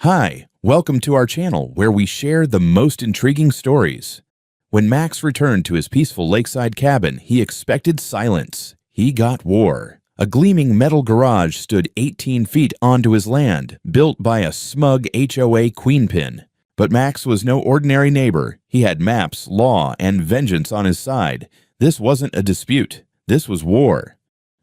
Hi, welcome to our channel where we share the most intriguing stories. When Max returned to his peaceful lakeside cabin, he expected silence. He got war. A gleaming metal garage stood 18 feet onto his land, built by a smug HOA queenpin. But Max was no ordinary neighbor. He had maps, law, and vengeance on his side. This wasn't a dispute. This was war.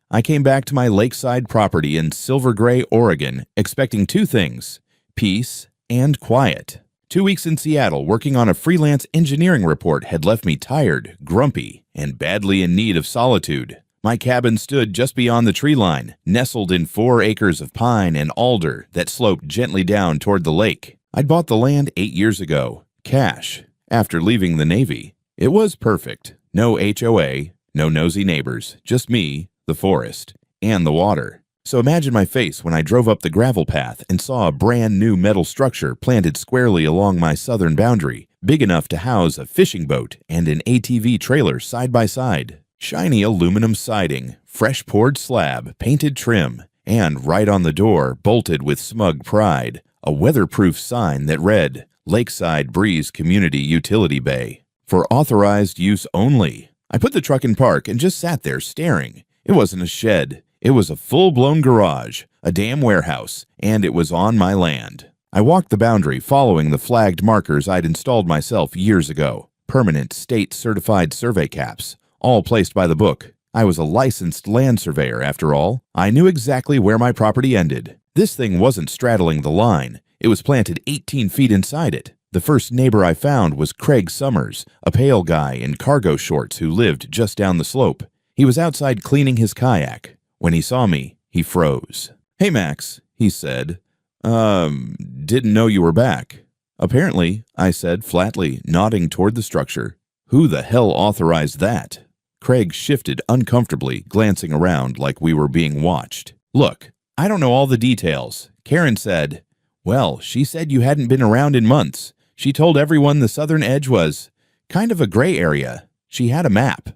I came back to my lakeside property in Silver Gray, Oregon, expecting two things: peace and quiet. 2 weeks in Seattle working on a freelance engineering report had left me tired, grumpy, and badly in need of solitude. My cabin stood just beyond the tree line, nestled in 4 acres of pine and alder that sloped gently down toward the lake. I'd bought the land 8 years ago, cash, after leaving the Navy. It was perfect. No HOA, no nosy neighbors, just me, the forest, and the water. So imagine my face when I drove up the gravel path and saw a brand new metal structure planted squarely along my southern boundary, big enough to house a fishing boat and an ATV trailer side by side. Shiny aluminum siding, fresh poured slab, painted trim, and right on the door, bolted with smug pride, a weatherproof sign that read, Lakeside Breeze Community Utility Bay. For authorized use only. I put the truck in park and just sat there staring. It wasn't a shed. It was a full-blown garage, a damn warehouse, and it was on my land. I walked the boundary following the flagged markers I'd installed myself years ago. Permanent state-certified survey caps, all placed by the book. I was a licensed land surveyor, after all. I knew exactly where my property ended. This thing wasn't straddling the line. It was planted 18 feet inside it. The first neighbor I found was Craig Summers, a pale guy in cargo shorts who lived just down the slope. He was outside cleaning his kayak. When he saw me, he froze. "Hey, Max," he said. Didn't know you were back." "Apparently," I said flatly, nodding toward the structure. "Who the hell authorized that?" Craig shifted uncomfortably, glancing around like we were being watched. "Look, I don't know all the details. Karen said, well, she said you hadn't been around in months. She told everyone the southern edge was kind of a gray area. She had a map."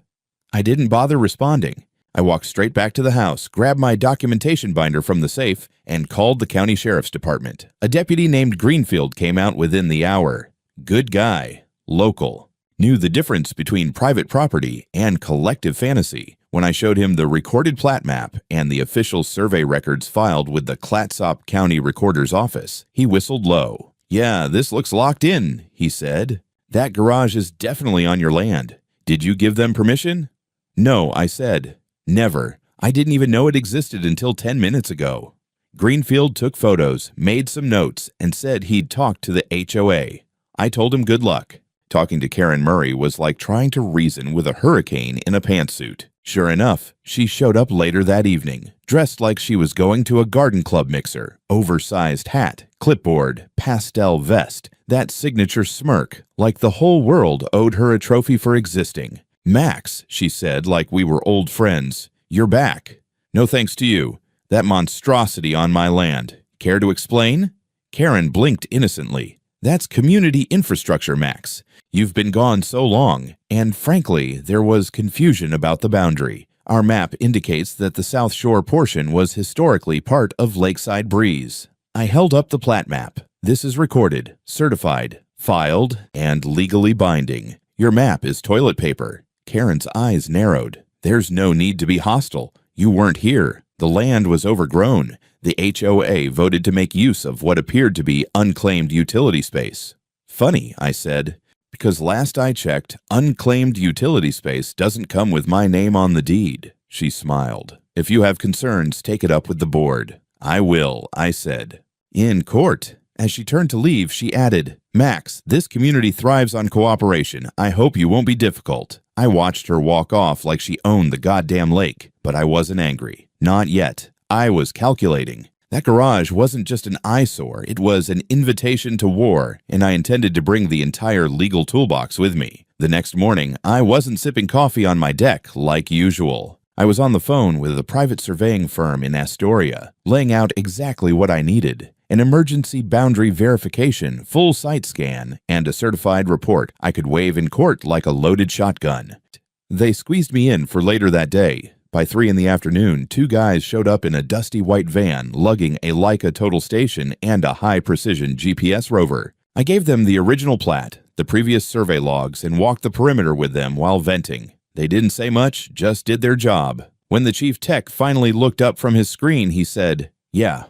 I didn't bother responding. I walked straight back to the house, grabbed my documentation binder from the safe, and called the county sheriff's department. A deputy named Greenfield came out within the hour. Good guy. Local. Knew the difference between private property and collective fantasy. When I showed him the recorded plat map and the official survey records filed with the Clatsop County Recorder's office, he whistled low. "Yeah, this looks locked in," he said. "That garage is definitely on your land. Did you give them permission?" "No," I said. "Never. I didn't even know it existed until 10 minutes ago." Greenfield took photos, made some notes, and said he'd talked to the HOA. I told him good luck. Talking to Karen Murray was like trying to reason with a hurricane in a pantsuit. Sure enough, she showed up later that evening, dressed like she was going to a garden club mixer. Oversized hat, clipboard, pastel vest, that signature smirk, like the whole world owed her a trophy for existing. "Max," she said like we were old friends, "you're back." "No thanks to you. That monstrosity on my land. Care to explain?" Karen blinked innocently. "That's community infrastructure, Max. You've been gone so long, and frankly, there was confusion about the boundary. Our map indicates that the South Shore portion was historically part of Lakeside Breeze." I held up the plat map. "This is recorded, certified, filed, and legally binding. Your map is toilet paper." Karen's eyes narrowed. "There's no need to be hostile. You weren't here. The land was overgrown. The HOA voted to make use of what appeared to be unclaimed utility space." "Funny," I said, "because last I checked, unclaimed utility space doesn't come with my name on the deed." She smiled. "If you have concerns, take it up with the board." "I will," I said. "In court." As she turned to leave, she added, "Max, this community thrives on cooperation. I hope you won't be difficult." I watched her walk off like she owned the goddamn lake, but I wasn't angry. Not yet. I was calculating. That garage wasn't just an eyesore, it was an invitation to war, and I intended to bring the entire legal toolbox with me. The next morning, I wasn't sipping coffee on my deck like usual. I was on the phone with a private surveying firm in Astoria, laying out exactly what I needed. An emergency boundary verification, full site scan, and a certified report I could wave in court like a loaded shotgun. They squeezed me in for later that day. By 3 in the afternoon, 2 guys showed up in a dusty white van, lugging a Leica total station and a high-precision GPS rover. I gave them the original plat, the previous survey logs, and walked the perimeter with them while venting. They didn't say much, just did their job. When the chief tech finally looked up from his screen, he said, "Yeah,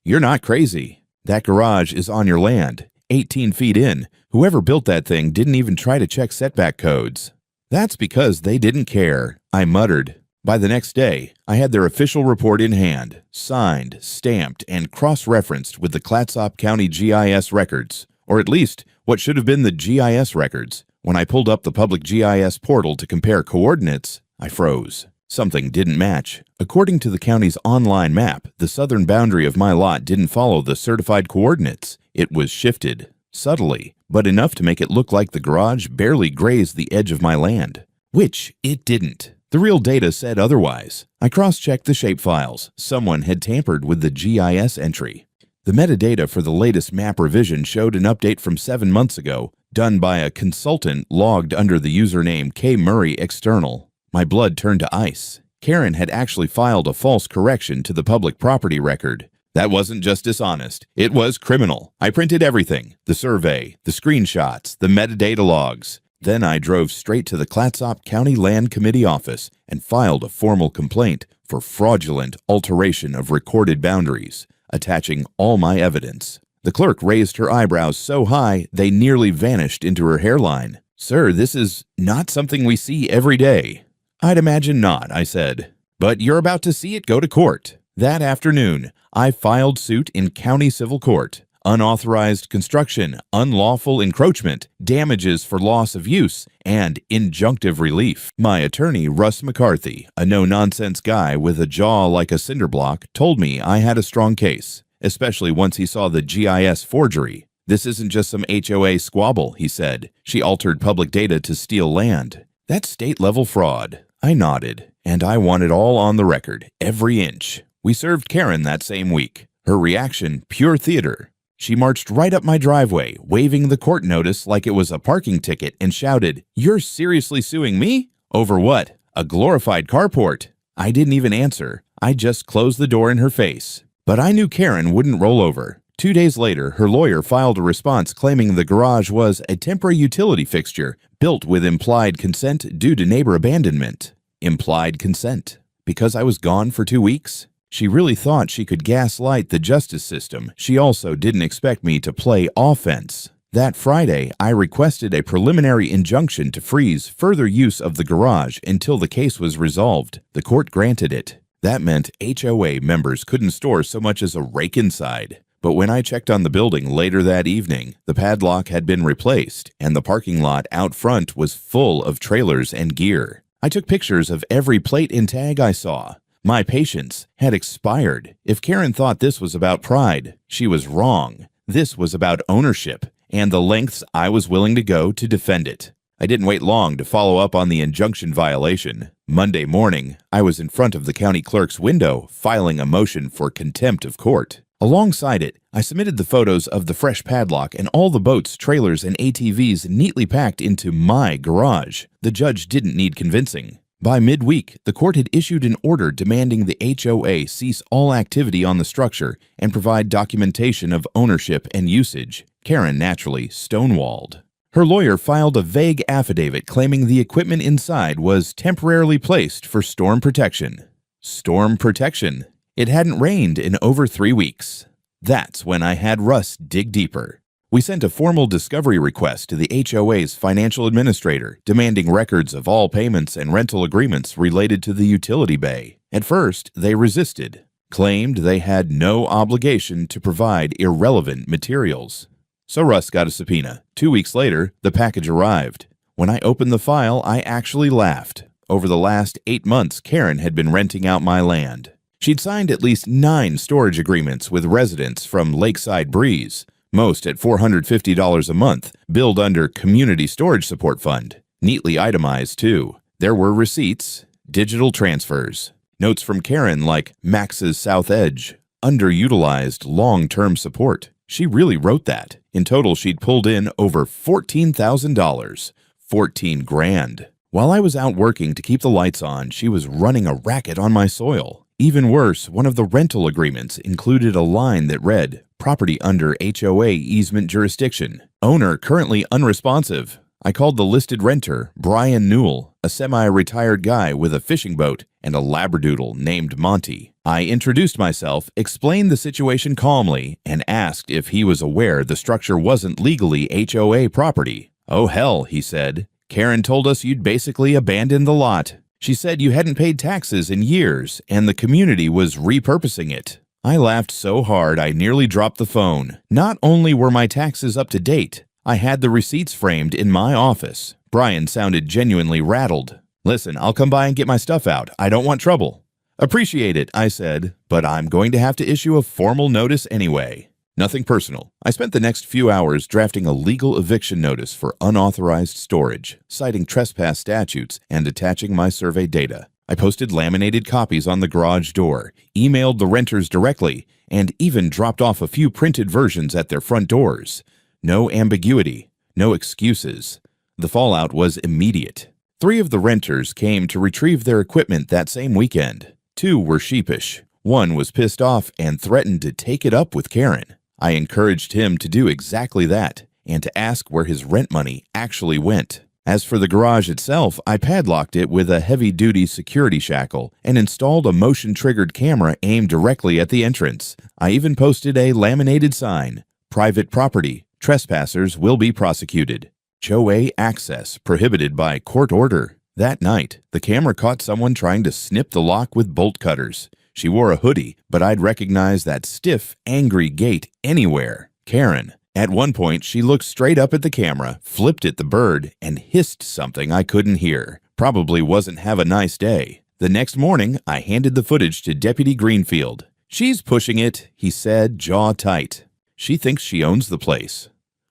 you're not crazy. That garage is on your land, 18 feet in. Whoever built that thing didn't even try to check setback codes." "That's because they didn't care," I muttered. By the next day, I had their official report in hand, signed, stamped, and cross-referenced with the Clatsop County GIS records, or at least what should have been the GIS records. When I pulled up the public GIS portal to compare coordinates, I froze. Something didn't match. According to the county's online map, the southern boundary of my lot didn't follow the certified coordinates. It was shifted, subtly, but enough to make it look like the garage barely grazed the edge of my land, which it didn't. The real data said otherwise. I cross-checked the shapefiles. Someone had tampered with the GIS entry. The metadata for the latest map revision showed an update from 7 months ago, done by a consultant logged under the username K. Murray External. My blood turned to ice. Karen had actually filed a false correction to the public property record. That wasn't just dishonest. It was criminal. I printed everything: the survey, the screenshots, the metadata logs. Then I drove straight to the Clatsop County Land Committee office and filed a formal complaint for fraudulent alteration of recorded boundaries, attaching all my evidence. The clerk raised her eyebrows so high they nearly vanished into her hairline. "Sir, this is not something we see every day." "I'd imagine not," I said. "But you're about to see it go to court." That afternoon, I filed suit in county civil court. Unauthorized construction, unlawful encroachment, damages for loss of use, and injunctive relief. My attorney, Russ McCarthy, a no-nonsense guy with a jaw like a cinder block, told me I had a strong case, especially once he saw the GIS forgery. "This isn't just some HOA squabble," he said. "She altered public data to steal land. That's state-level fraud." I nodded, and I want it all on the record, every inch. We served Karen that same week. Her reaction, pure theater. She marched right up my driveway, waving the court notice like it was a parking ticket, and shouted, "You're seriously suing me? Over what? A glorified carport?" I didn't even answer. I just closed the door in her face. But I knew Karen wouldn't roll over. 2 days later, her lawyer filed a response claiming the garage was a temporary utility fixture built with implied consent due to neighbor abandonment. Implied consent. Because I was gone for 2 weeks? She really thought she could gaslight the justice system. She also didn't expect me to play offense. That Friday, I requested a preliminary injunction to freeze further use of the garage until the case was resolved. The court granted it. That meant HOA members couldn't store so much as a rake inside. But when I checked on the building later that evening, the padlock had been replaced, and the parking lot out front was full of trailers and gear. I took pictures of every plate and tag I saw. My patience had expired. If Karen thought this was about pride, she was wrong. This was about ownership and the lengths I was willing to go to defend it. I didn't wait long to follow up on the injunction violation. Monday morning, I was in front of the county clerk's window filing a motion for contempt of court. Alongside it, I submitted the photos of the fresh padlock and all the boats, trailers, and ATVs neatly packed into my garage. The judge didn't need convincing. By midweek, the court had issued an order demanding the HOA cease all activity on the structure and provide documentation of ownership and usage. Karen naturally stonewalled. Her lawyer filed a vague affidavit claiming the equipment inside was temporarily placed for storm protection. Storm protection. It hadn't rained in over 3 weeks. That's when I had Russ dig deeper. We sent a formal discovery request to the HOA's financial administrator, demanding records of all payments and rental agreements related to the utility bay. At first, they resisted, claimed they had no obligation to provide irrelevant materials. So Russ got a subpoena. 2 weeks later, the package arrived. When I opened the file, I actually laughed. Over the last 8 months, Karen had been renting out my land. She'd signed at least 9 storage agreements with residents from Lakeside Breeze, most at $450 a month, billed under Community Storage Support Fund. Neatly itemized, too. There were receipts, digital transfers, notes from Karen like Max's South Edge, underutilized long-term support. She really wrote that. In total, she'd pulled in over $14,000. 14 grand. While I was out working to keep the lights on, she was running a racket on my soil. Even worse, one of the rental agreements included a line that read, "Property under HOA easement jurisdiction. Owner currently unresponsive." I called the listed renter, Brian Newell, a semi-retired guy with a fishing boat and a labradoodle named Monty. I introduced myself, explained the situation calmly, and asked if he was aware the structure wasn't legally HOA property. "Oh hell," he said. "Karen told us you'd basically abandoned the lot. She said you hadn't paid taxes in years and the community was repurposing it." I laughed so hard I nearly dropped the phone. Not only were my taxes up to date, I had the receipts framed in my office. Brian sounded genuinely rattled. "Listen, I'll come by and get my stuff out. I don't want trouble." "Appreciate it," I said, "but I'm going to have to issue a formal notice anyway." Nothing personal. I spent the next few hours drafting a legal eviction notice for unauthorized storage, citing trespass statutes, and attaching my survey data. I posted laminated copies on the garage door, emailed the renters directly, and even dropped off a few printed versions at their front doors. No ambiguity, no excuses. The fallout was immediate. 3 of the renters came to retrieve their equipment that same weekend. 2 were sheepish. 1 was pissed off and threatened to take it up with Karen. I encouraged him to do exactly that and to ask where his rent money actually went. As for the garage itself, I padlocked it with a heavy-duty security shackle and installed a motion-triggered camera aimed directly at the entrance. I even posted a laminated sign, "Private property. Trespassers will be prosecuted. HOA access prohibited by court order." That night, the camera caught someone trying to snip the lock with bolt cutters. She wore a hoodie, but I'd recognize that stiff, angry gait anywhere. Karen. At one point, she looked straight up at the camera, flipped at the bird, and hissed something I couldn't hear. Probably wasn't have a nice day. The next morning, I handed the footage to Deputy Greenfield. "She's pushing it," he said, jaw tight. "She thinks she owns the place."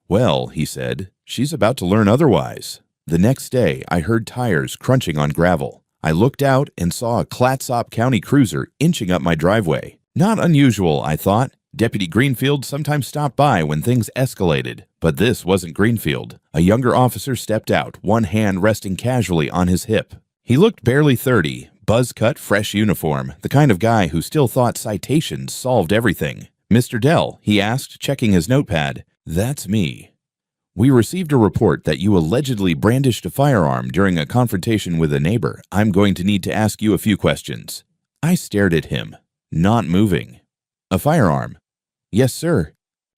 "Well," he said, "she's about to learn otherwise." The next day, I heard tires crunching on gravel. I looked out and saw a Clatsop County cruiser inching up my driveway. Not unusual, I thought. Deputy Greenfield sometimes stopped by when things escalated. But this wasn't Greenfield. A younger officer stepped out, one hand resting casually on his hip. He looked barely 30, buzz-cut, fresh uniform, the kind of guy who still thought citations solved everything. "Mr. Dell," he asked, checking his notepad. "That's me. We received a report that you allegedly brandished a firearm during a confrontation with a neighbor. I'm going to need to ask you a few questions." I stared at him, not moving. "A firearm?" "Yes, sir.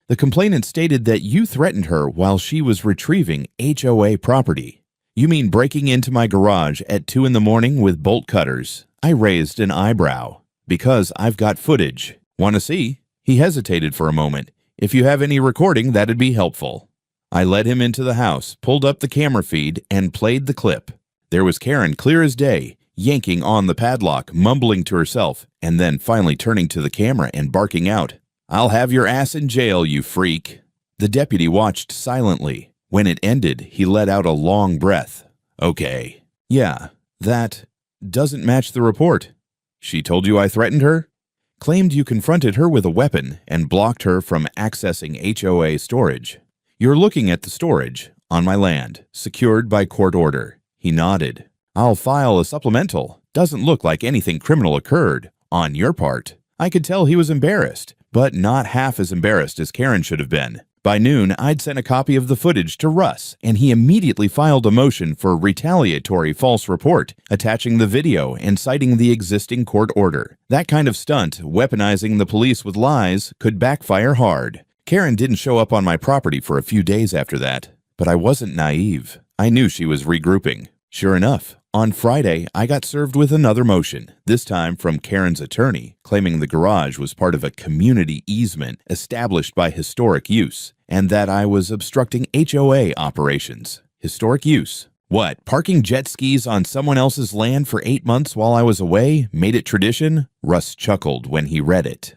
The complainant stated that you threatened her while she was retrieving HOA property." "You mean breaking into my garage at 2 in the morning with bolt cutters?" I raised an eyebrow. "Because I've got footage. Want to see?" He hesitated for a moment. "If you have any recording, that'd be helpful." I led him into the house, pulled up the camera feed, and played the clip. There was Karen, clear as day, yanking on the padlock, mumbling to herself, and then finally turning to the camera and barking out, "I'll have your ass in jail, you freak." The deputy watched silently. When it ended, he let out a long breath. "Okay. Yeah, that doesn't match the report. She told you I threatened her? Claimed you confronted her with a weapon and blocked her from accessing HOA storage. You're looking at the storage, on my land, secured by court order." He nodded. "I'll file a supplemental. Doesn't look like anything criminal occurred, on your part." I could tell he was embarrassed, but not half as embarrassed as Karen should have been. By noon, I'd sent a copy of the footage to Russ, and he immediately filed a motion for retaliatory false report, attaching the video and citing the existing court order. That kind of stunt, weaponizing the police with lies, could backfire hard. Karen didn't show up on my property for a few days after that, but I wasn't naive. I knew she was regrouping. Sure enough, on Friday, I got served with another motion, this time from Karen's attorney, claiming the garage was part of a community easement established by historic use, and that I was obstructing HOA operations. Historic use? What, parking jet skis on someone else's land for 8 months while I was away made it tradition? Russ chuckled when he read it.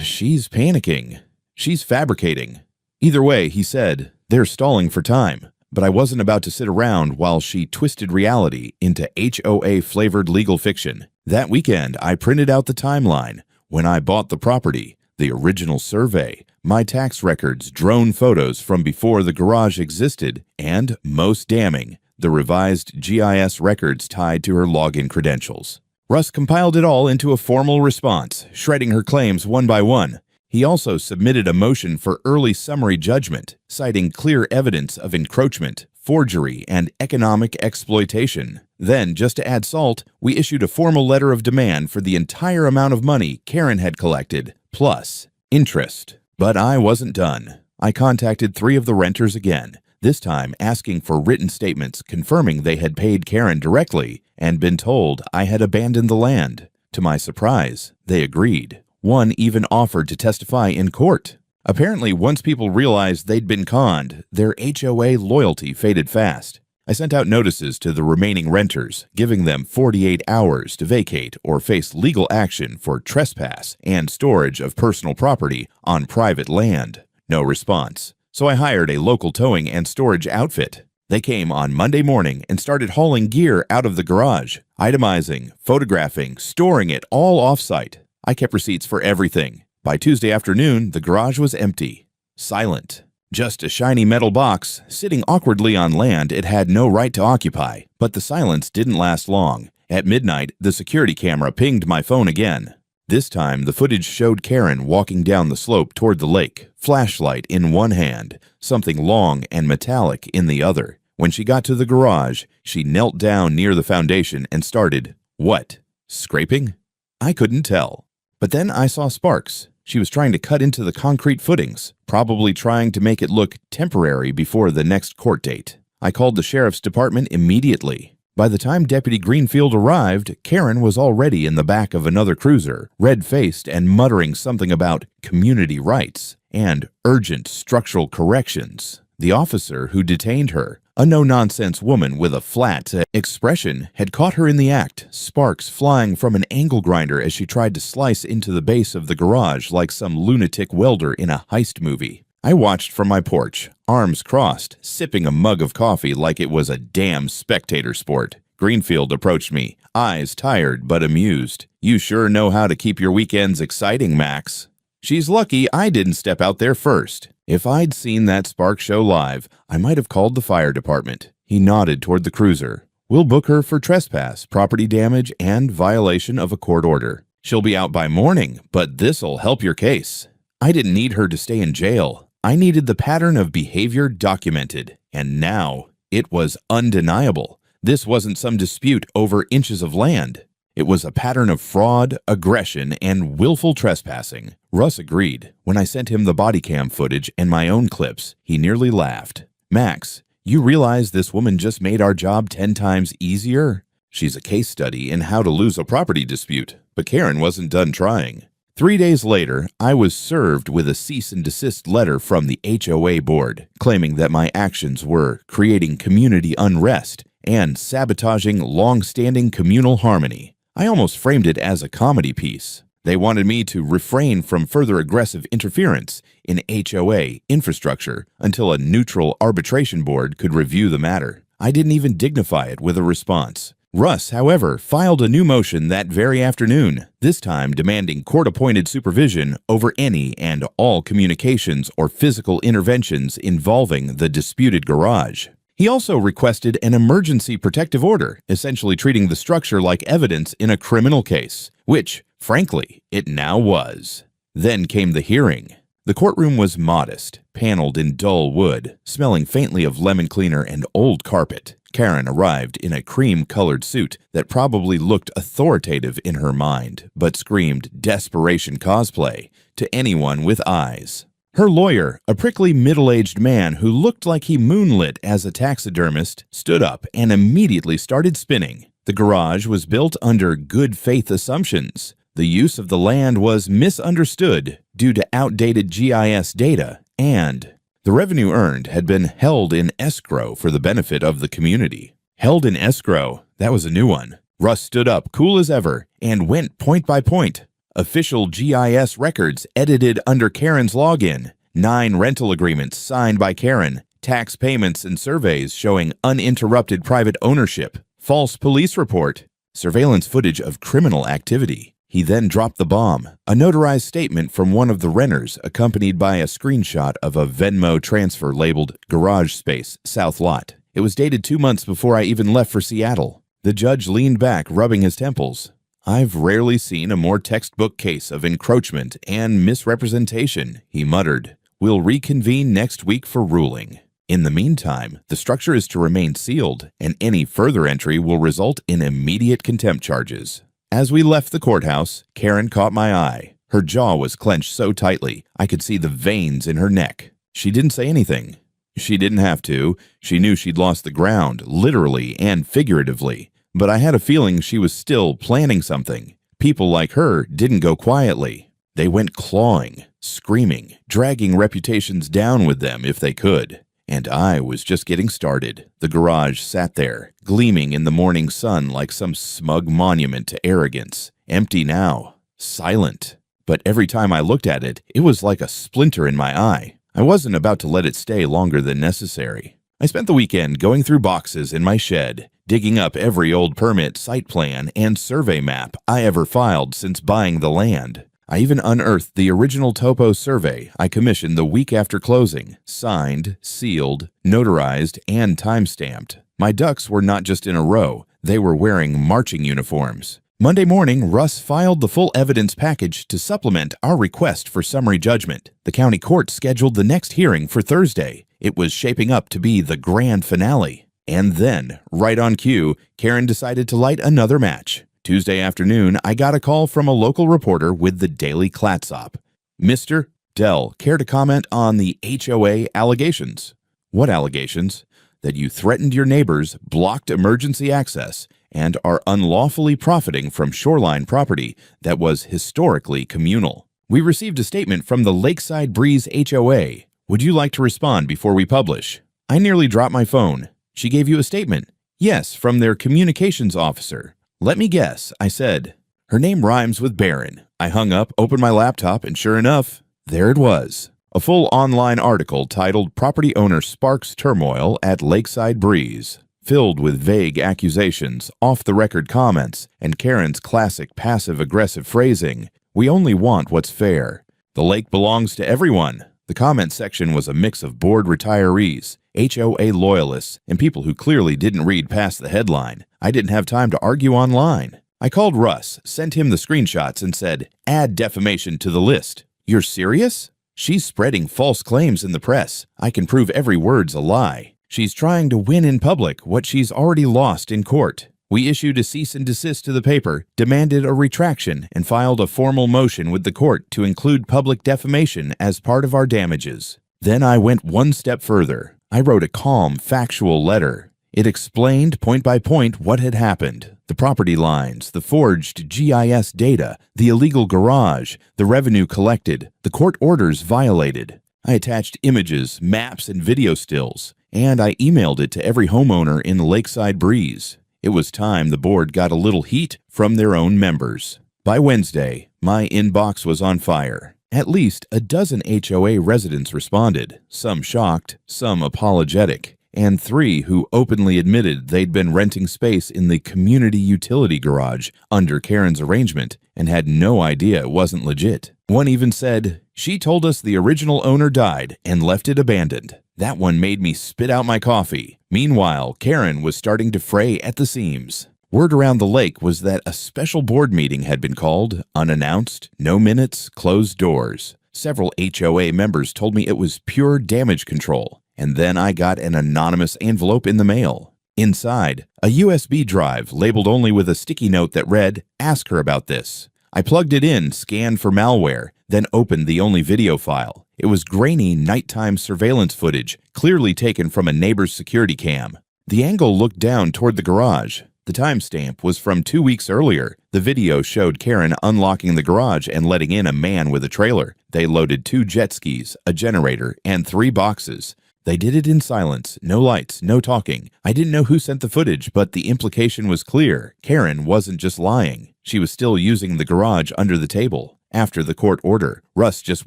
She's panicking. She's fabricating. Either way, he said, they're stalling for time. But I wasn't about to sit around while she twisted reality into HOA-flavored legal fiction. That weekend, I printed out the timeline. When I bought the property, the original survey, my tax records, drone photos from before the garage existed, and, most damning, the revised GIS records tied to her login credentials. Russ compiled it all into a formal response, shredding her claims one by one. He also submitted a motion for early summary judgment, citing clear evidence of encroachment, forgery, and economic exploitation. Then, just to add salt, we issued a formal letter of demand for the entire amount of money Karen had collected, plus interest. But I wasn't done. I contacted 3 of the renters again, this time asking for written statements confirming they had paid Karen directly and been told I had abandoned the land. To my surprise, they agreed. One even offered to testify in court. Apparently, once people realized they'd been conned, their HOA loyalty faded fast. I sent out notices to the remaining renters, giving them 48 hours to vacate or face legal action for trespass and storage of personal property on private land. No response. So I hired a local towing and storage outfit. They came on Monday morning and started hauling gear out of the garage, itemizing, photographing, storing it all off-site. I kept receipts for everything. By Tuesday afternoon, the garage was empty. Silent. Just a shiny metal box, sitting awkwardly on land it had no right to occupy. But the silence didn't last long. At midnight, the security camera pinged my phone again. This time, the footage showed Karen walking down the slope toward the lake, flashlight in one hand, something long and metallic in the other. When she got to the garage, she knelt down near the foundation and started, what? Scraping? I couldn't tell. But then I saw sparks. She was trying to cut into the concrete footings, probably trying to make it look temporary before the next court date. I called the sheriff's department immediately. By the time Deputy Greenfield arrived, Karen was already in the back of another cruiser, red-faced and muttering something about community rights and urgent structural corrections. The officer who detained her, a no-nonsense woman with a flat expression, had caught her in the act, sparks flying from an angle grinder as she tried to slice into the base of the garage like some lunatic welder in a heist movie. I watched from my porch, arms crossed, sipping a mug of coffee like it was a damn spectator sport. Greenfield approached me, eyes tired but amused. "You sure know how to keep your weekends exciting, Max." She's lucky I didn't step out there first. If I'd seen that spark show live, I might have called the fire department. He nodded toward the cruiser. "We'll book her for trespass, property damage, and violation of a court order. She'll be out by morning, but this'll help your case." I didn't need her to stay in jail. I needed the pattern of behavior documented, and now it was undeniable. This wasn't some dispute over inches of land. It was a pattern of fraud, aggression, and willful trespassing. Russ agreed. When I sent him the body cam footage and my own clips, he nearly laughed. "Max, you realize this woman just made our job 10 times easier?" She's a case study in how to lose a property dispute, but Karen wasn't done trying. 3 days later, I was served with a cease and desist letter from the HOA board, claiming that my actions were creating community unrest and sabotaging long-standing communal harmony. I almost framed it as a comedy piece. They wanted me to refrain from further aggressive interference in HOA infrastructure until a neutral arbitration board could review the matter. I didn't even dignify it with a response. Russ, however, filed a new motion that very afternoon, this time demanding court-appointed supervision over any and all communications or physical interventions involving the disputed garage. He also requested an emergency protective order, essentially treating the structure like evidence in a criminal case, which, frankly, it now was. Then came the hearing. The courtroom was modest, paneled in dull wood, smelling faintly of lemon cleaner and old carpet. Karen arrived in a cream-colored suit that probably looked authoritative in her mind, but screamed desperation cosplay to anyone with eyes. Her lawyer, a prickly middle-aged man who looked like he moonlit as a taxidermist, stood up and immediately started spinning. The garage was built under good faith assumptions. The use of the land was misunderstood due to outdated GIS data, and the revenue earned had been held in escrow for the benefit of the community. Held in escrow, that was a new one. Russ stood up, cool as ever, and went point by point. Official GIS records edited under Karen's login, 9 rental agreements signed by Karen, tax payments and surveys showing uninterrupted private ownership, false police report, surveillance footage of criminal activity. He then dropped the bomb, a notarized statement from one of the renters accompanied by a screenshot of a Venmo transfer labeled Garage Space South Lot. It was dated 2 months before I even left for Seattle. The judge leaned back, rubbing his temples. I've rarely seen a more textbook case of encroachment and misrepresentation, he muttered. We'll reconvene next week for ruling. In the meantime, the structure is to remain sealed, and any further entry will result in immediate contempt charges. As we left the courthouse, Karen caught my eye. Her jaw was clenched so tightly, I could see the veins in her neck. She didn't say anything. She didn't have to. She knew she'd lost the ground, literally and figuratively. But I had a feeling she was still planning something. People like her didn't go quietly. They went clawing, screaming, dragging reputations down with them if they could. And I was just getting started. The garage sat there, gleaming in the morning sun like some smug monument to arrogance. Empty now. Silent. But every time I looked at it, it was like a splinter in my eye. I wasn't about to let it stay longer than necessary. I spent the weekend going through boxes in my shed, digging up every old permit, site plan, and survey map I ever filed since buying the land. I even unearthed the original topo survey I commissioned the week after closing, signed, sealed, notarized, and time-stamped. My ducks were not just in a row, they were wearing marching uniforms. Monday morning, Russ filed the full evidence package to supplement our request for summary judgment. The county court scheduled the next hearing for Thursday. It was shaping up to be the grand finale. And then, right on cue, Karen decided to light another match. Tuesday afternoon, I got a call from a local reporter with the Daily Clatsop. Mr. Dell, care to comment on the HOA allegations? What allegations? That you threatened your neighbors, blocked emergency access, and are unlawfully profiting from shoreline property that was historically communal. We received a statement from the Lakeside Breeze HOA. Would you like to respond before we publish? I nearly dropped my phone. She gave you a statement? Yes, from their communications officer. Let me guess, I said. Her name rhymes with Barron. I hung up, opened my laptop, and sure enough, there it was. A full online article titled Property Owner Sparks Turmoil at Lakeside Breeze, filled with vague accusations, off-the-record comments, and Karen's classic passive-aggressive phrasing, "We only want what's fair. The lake belongs to everyone." The comment section was a mix of bored retirees, HOA loyalists, and people who clearly didn't read past the headline. I didn't have time to argue online. I called Russ, sent him the screenshots, and said, "Add defamation to the list." "You're serious?" "She's spreading false claims in the press. I can prove every word's a lie. She's trying to win in public what she's already lost in court." We issued a cease and desist to the paper, demanded a retraction, and filed a formal motion with the court to include public defamation as part of our damages. Then I went one step further. I wrote a calm, factual letter. It explained point by point what had happened: the property lines, the forged GIS data, the illegal garage, the revenue collected, the court orders violated. I attached images, maps, and video stills, and I emailed it to every homeowner in Lakeside Breeze. It was time the board got a little heat from their own members. By Wednesday, my inbox was on fire. At least a dozen HOA residents responded, some shocked, some apologetic, and 3 who openly admitted they'd been renting space in the community utility garage under Karen's arrangement and had no idea it wasn't legit. One even said, "She told us the original owner died and left it abandoned." That one made me spit out my coffee. Meanwhile, Karen was starting to fray at the seams. Word around the lake was that a special board meeting had been called, unannounced, no minutes, closed doors. Several HOA members told me it was pure damage control, and then I got an anonymous envelope in the mail. Inside, a USB drive labeled only with a sticky note that read, "Ask her about this." I plugged it in, scanned for malware, then opened the only video file. It was grainy nighttime surveillance footage, clearly taken from a neighbor's security cam. The angle looked down toward the garage. The timestamp was from 2 weeks earlier. The video showed Karen unlocking the garage and letting in a man with a trailer. They loaded 2 jet skis, a generator, and 3 boxes. They did it in silence, no lights, no talking. I didn't know who sent the footage, but the implication was clear. Karen wasn't just lying. She was still using the garage under the table. After the court order, Russ just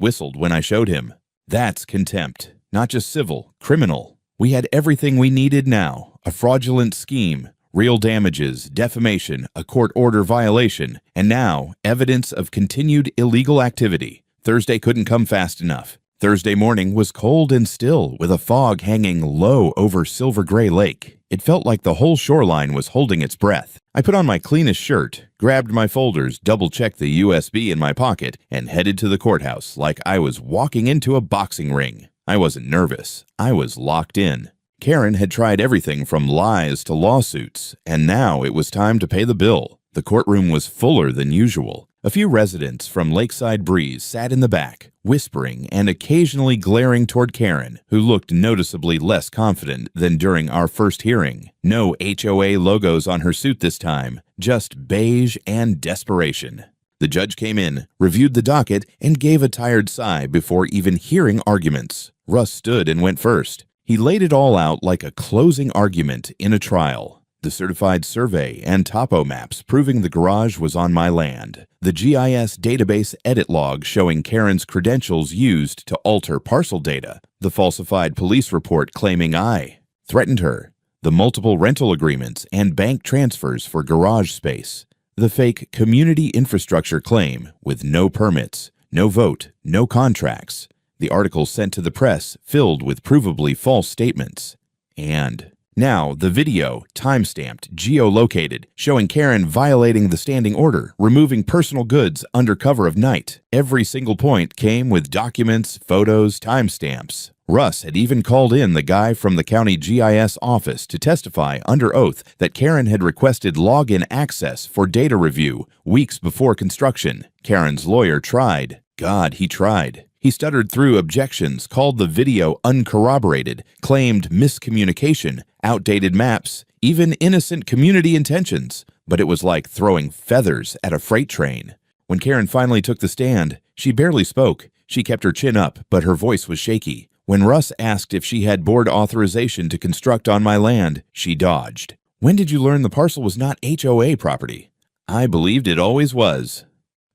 whistled when I showed him. That's contempt. Not just civil, criminal. We had everything we needed now. A fraudulent scheme, real damages, defamation, a court order violation, and now evidence of continued illegal activity. Thursday couldn't come fast enough. Thursday morning was cold and still, with a fog hanging low over Silver Gray Lake. It felt like the whole shoreline was holding its breath. I put on my cleanest shirt, grabbed my folders, double-checked the USB in my pocket, and headed to the courthouse like I was walking into a boxing ring. I wasn't nervous. I was locked in. Karen had tried everything from lies to lawsuits, and now it was time to pay the bill. The courtroom was fuller than usual. A few residents from Lakeside Breeze sat in the back, whispering and occasionally glaring toward Karen, who looked noticeably less confident than during our first hearing. No HOA logos on her suit this time, just beige and desperation. The judge came in, reviewed the docket, and gave a tired sigh before even hearing arguments. Russ stood and went first. He laid it all out like a closing argument in a trial. The certified survey and topo maps proving the garage was on my land. The GIS database edit log showing Karen's credentials used to alter parcel data. The falsified police report claiming I threatened her. The multiple rental agreements and bank transfers for garage space. The fake community infrastructure claim with no permits, no vote, no contracts. The article sent to the press filled with provably false statements. And now, the video, timestamped, geolocated, showing Karen violating the standing order, removing personal goods under cover of night. Every single point came with documents, photos, timestamps. Russ had even called in the guy from the county GIS office to testify under oath that Karen had requested login access for data review weeks before construction. Karen's lawyer tried. God, he tried. He stuttered through objections, called the video uncorroborated, claimed miscommunication, outdated maps, even innocent community intentions. But it was like throwing feathers at a freight train. When Karen finally took the stand, she barely spoke. She kept her chin up, but her voice was shaky. When Russ asked if she had board authorization to construct on my land, she dodged. When did you learn the parcel was not HOA property? I believed it always was.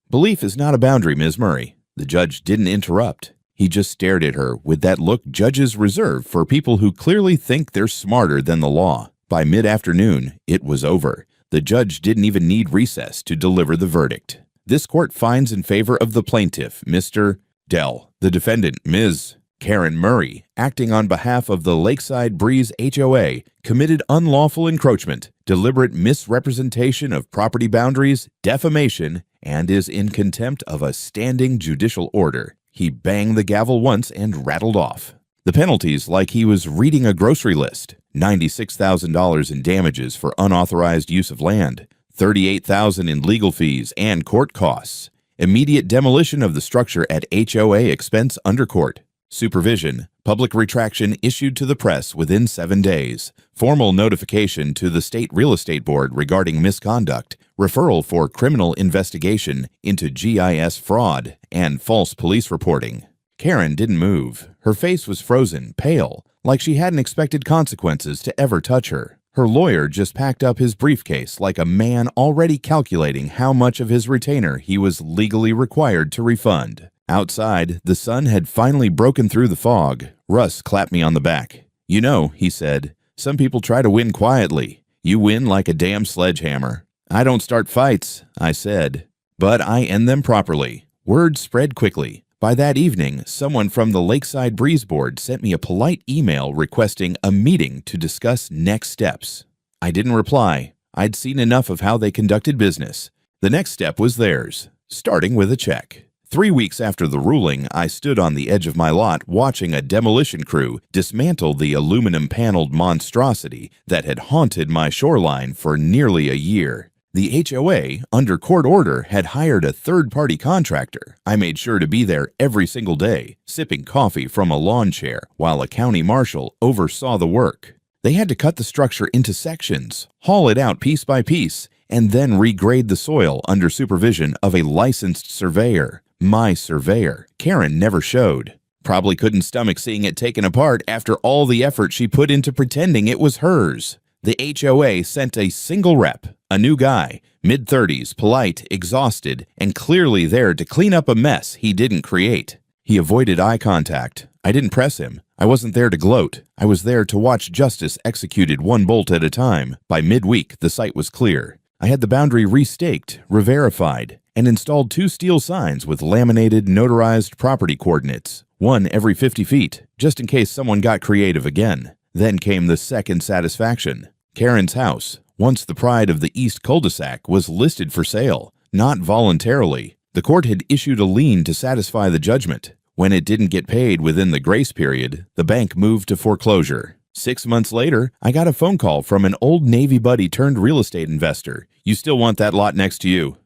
Belief is not a boundary, Ms. Murray. The judge didn't interrupt. He just stared at her with that look judges reserve for people who clearly think they're smarter than the law. By mid-afternoon, it was over. The judge didn't even need recess to deliver the verdict. This court finds in favor of the plaintiff, Mr. Dell, the defendant, Ms. Karen Murray, acting on behalf of the Lakeside Breeze HOA, committed unlawful encroachment, deliberate misrepresentation of property boundaries, defamation, and is in contempt of a standing judicial order. He banged the gavel once and rattled off. The penalties like he was reading a grocery list. $96,000 in damages for unauthorized use of land, $38,000 in legal fees and court costs, immediate demolition of the structure at HOA expense under court, supervision, public retraction issued to the press within 7 days, formal notification to the State Real Estate Board regarding misconduct, referral for criminal investigation into GIS fraud, and false police reporting. Karen didn't move. Her face was frozen, pale, like she hadn't expected consequences to ever touch her. Her lawyer just packed up his briefcase like a man already calculating how much of his retainer he was legally required to refund. Outside, the sun had finally broken through the fog. Russ clapped me on the back. You know, he said, some people try to win quietly. You win like a damn sledgehammer. I don't start fights, I said, but I end them properly. Word spread quickly. By that evening, someone from the Lakeside Breeze Board sent me a polite email requesting a meeting to discuss next steps. I didn't reply. I'd seen enough of how they conducted business. The next step was theirs, starting with a check. 3 weeks after the ruling, I stood on the edge of my lot watching a demolition crew dismantle the aluminum-paneled monstrosity that had haunted my shoreline for nearly a year. The HOA, under court order, had hired a third-party contractor. I made sure to be there every single day, sipping coffee from a lawn chair while a county marshal oversaw the work. They had to cut the structure into sections, haul it out piece by piece, and then regrade the soil under supervision of a licensed surveyor. My surveyor. Karen never showed. Probably couldn't stomach seeing it taken apart after all the effort she put into pretending it was hers. The HOA sent a single rep, a new guy, mid-30s, polite, exhausted, and clearly there to clean up a mess he didn't create. He avoided eye contact. I didn't press him. I wasn't there to gloat. I was there to watch justice executed one bolt at a time. By midweek, the site was clear. I had the boundary restaked, re-verified, and installed 2 steel signs with laminated, notarized property coordinates. one every 50 feet, just in case someone got creative again. Then came the second satisfaction. Karen's house, once the pride of the East Cul-de-sac, was listed for sale, not voluntarily. The court had issued a lien to satisfy the judgment. When it didn't get paid within the grace period, the bank moved to foreclosure. 6 months later, I got a phone call from an old Navy buddy turned real estate investor. "You still want that lot next to you?"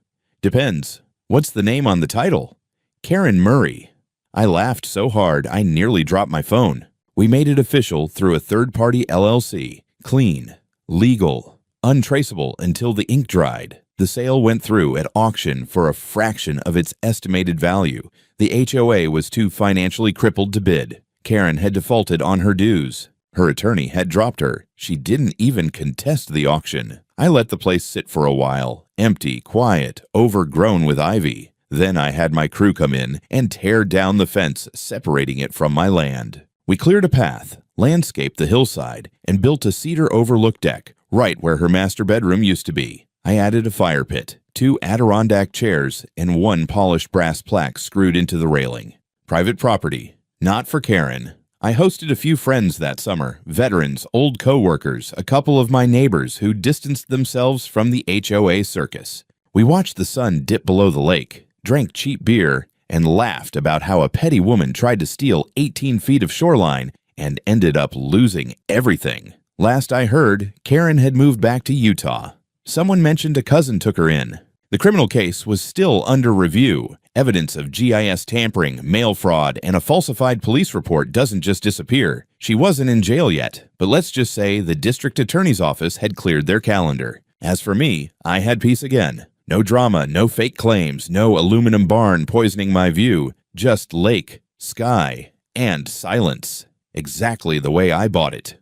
"Depends. What's the name on the title?" "Karen Murray." I laughed so hard I nearly dropped my phone. We made it official through a third-party LLC. Clean, legal, untraceable until the ink dried. The sale went through at auction for a fraction of its estimated value. The HOA was too financially crippled to bid. Karen had defaulted on her dues. Her attorney had dropped her. She didn't even contest the auction. I let the place sit for a while, empty, quiet, overgrown with ivy. Then I had my crew come in and tear down the fence separating it from my land. We cleared a path, landscaped the hillside, and built a cedar overlook deck right where her master bedroom used to be. I added a fire pit, 2 Adirondack chairs, and 1 polished brass plaque screwed into the railing. Private property, not for Karen. I hosted a few friends that summer, veterans, old co-workers, a couple of my neighbors who distanced themselves from the HOA circus. We watched the sun dip below the lake, drank cheap beer, and laughed about how a petty woman tried to steal 18 feet of shoreline and ended up losing everything. Last I heard, Karen had moved back to Utah. Someone mentioned a cousin took her in. The criminal case was still under review. Evidence of GIS tampering, mail fraud, and a falsified police report doesn't just disappear. She wasn't in jail yet, but let's just say the district attorney's office had cleared their calendar. As for me, I had peace again. No drama, no fake claims, no aluminum barn poisoning my view, just lake, sky, and silence. Exactly the way I bought it.